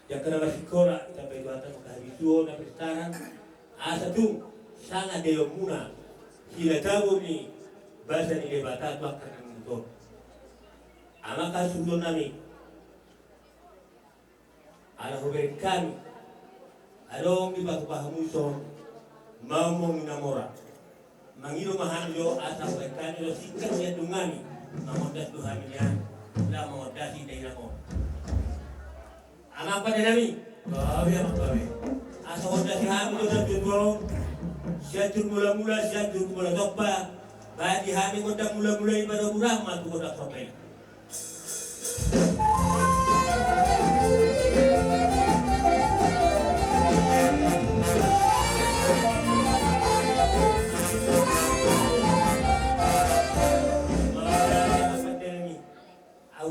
yang kena masikora sampai bata kahabituon na pestaran asa tu sangat dia muna sila tahu ni bahasa ni debata tu akan itu amaka sudo nami ala hober kami adong di batu pahamu son mau minamora mangiro mahanjo asa hober kami lo sikat ya dungani mamodas Tuhan ya la mamodasi dai namo amaka nami babi asa hodas hamu do tudong siatur mula-mula siatur mula tokpa bagi kami ngodak mula-mula ibadah rahmat ngodak sampai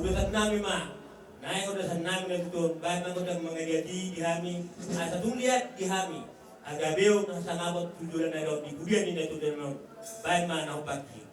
udah nami mah naik udah senang dan betul baik ngodak mengajati di kami asa lihat di kami agabeo na sangabot tujuan na daw di kudian ni neto den mo bay man ang pagki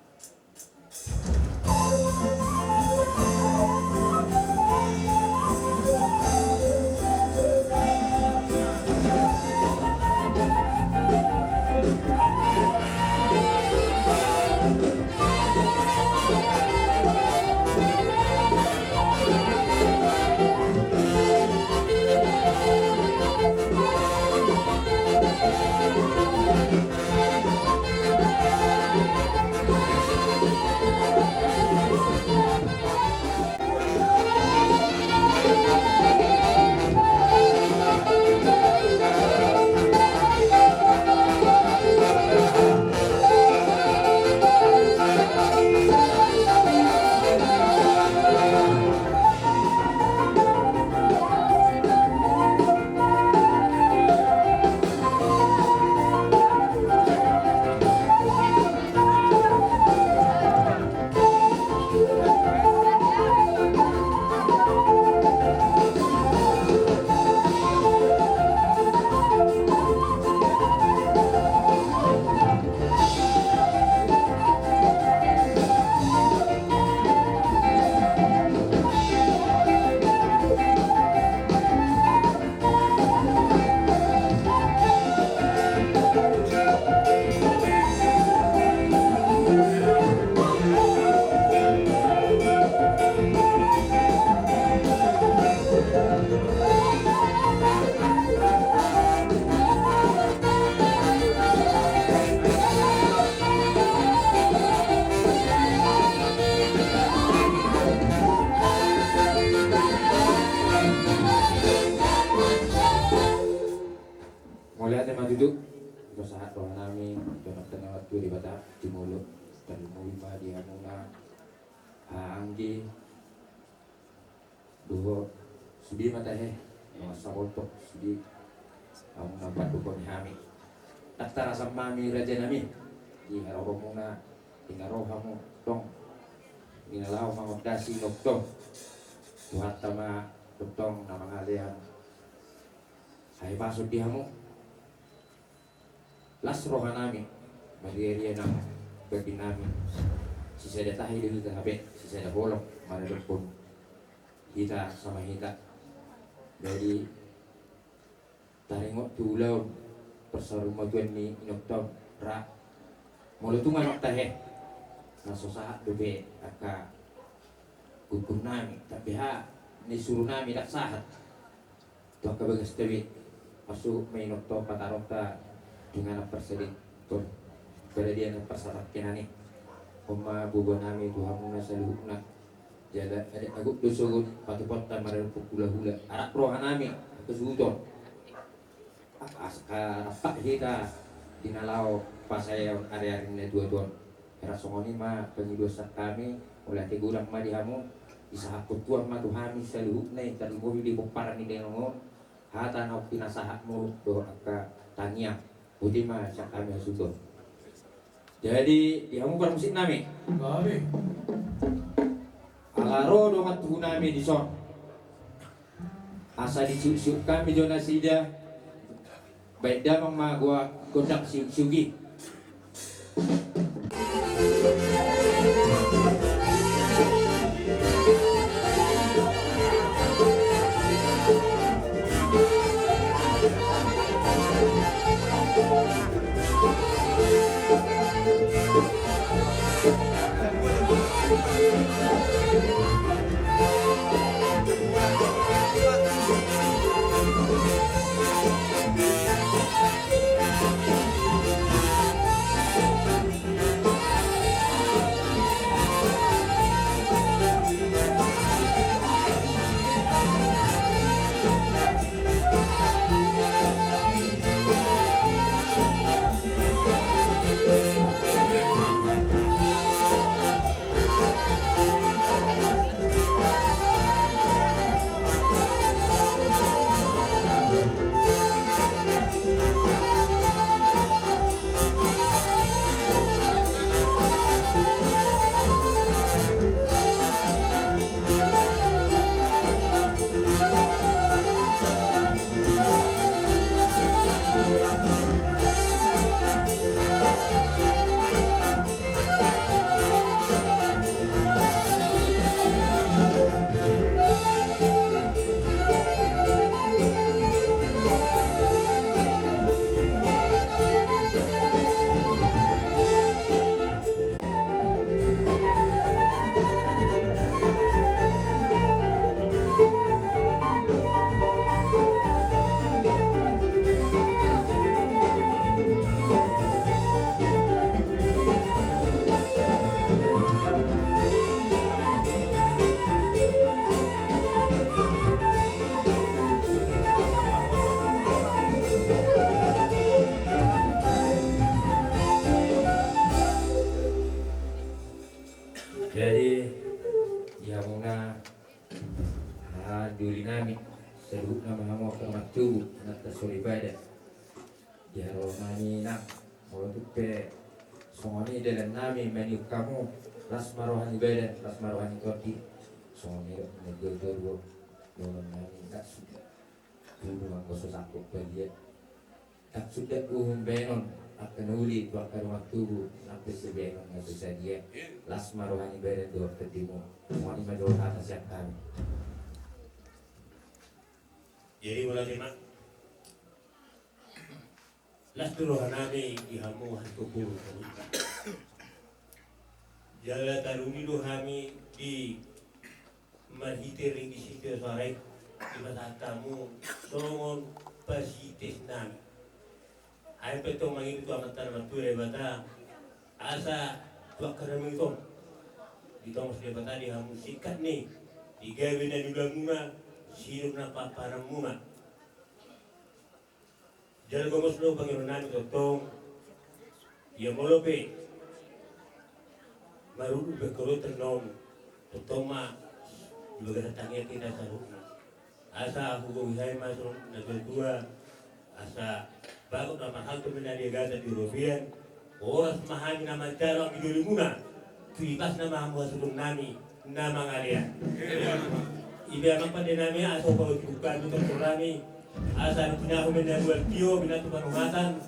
waktu di bata di mulut dan mulima di hamuna anggi dua sudi mata masa botok sudi kamu nampak dukun kami tak terasa mami raja nami di haro muna tinggal roh kamu dong tinggal mangodasi dokter buat sama dokter nama kalian hai pasut di hamu las rohanami Maria nama bagi nami sisa data hidup kita habis sisa data bolong mana pun kita sama kita jadi taringok tulau persaruma tuan ni inoktom ra mulutungan wakta he naso saat dobe aka gugur nami tapi ha ni suruh nami tak sahat tuh kebagas tewi masuk main okto patarokta dengan persedit tuh pada dia nak persarat kenani Oma bubu nami Tuhan muna saluhna jada ada aguk dosogun patupot tamar hula arak rohan nami kesuton apa kita dinalau pasayon area ini dua don era songoni ma pengidosa kami oleh tegulang ma dihamu bisa aku tuan ma Tuhami saluhna terlubu di kumparan ni dengo hata nau pinasahatmu do aka tania putih ma sak kami suton. Jadi dihamu bermusik nami. Kami. Alaro domat tuh nami di son. Asa diciuk kami jona sida. Baik damang ma gua godak siugi. Jadi ya muna duri nami seru nama mau kemat tubuh nata solibada ya romani nak mau tupe songoni dalam nami menu kamu las marohani beda las marohani koti songoni negel dua dalam nami tak sudah dulu mangkoso sakit beliat tak sudah benon akan uli tu akan rumah tubuh sampai sebenon nggak bisa dia las marohani beda dua ketemu mau ni major atas yang kami. Jadi mulai lima las rohanami ihamu hantuku jala taruni rohami di marhite ringi site sore di matatamu songon pasites nami ay petong mangin tu amatan mature bata asa tuak karami itu ditong sudah bata di hamu sikat nih digawe na dibangunga sino na paparang muna jala gomos no Panginoon namin totong ia molope marudu bekoro tenom totoma lugar tangnya kita saruna asa hugo hai masuk na dua asa bago na mahal tu menari gada di Rofian oras mahami na magtaro ang idulimuna tuibas na mahamuha sulong nami na mga alya ibe amang pandenami aso ko ibukan ito kurami asa punya ako menarual tiyo binatu panungatan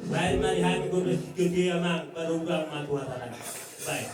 baik mari hami ko na sikyo amang barurang matuwa tanan bye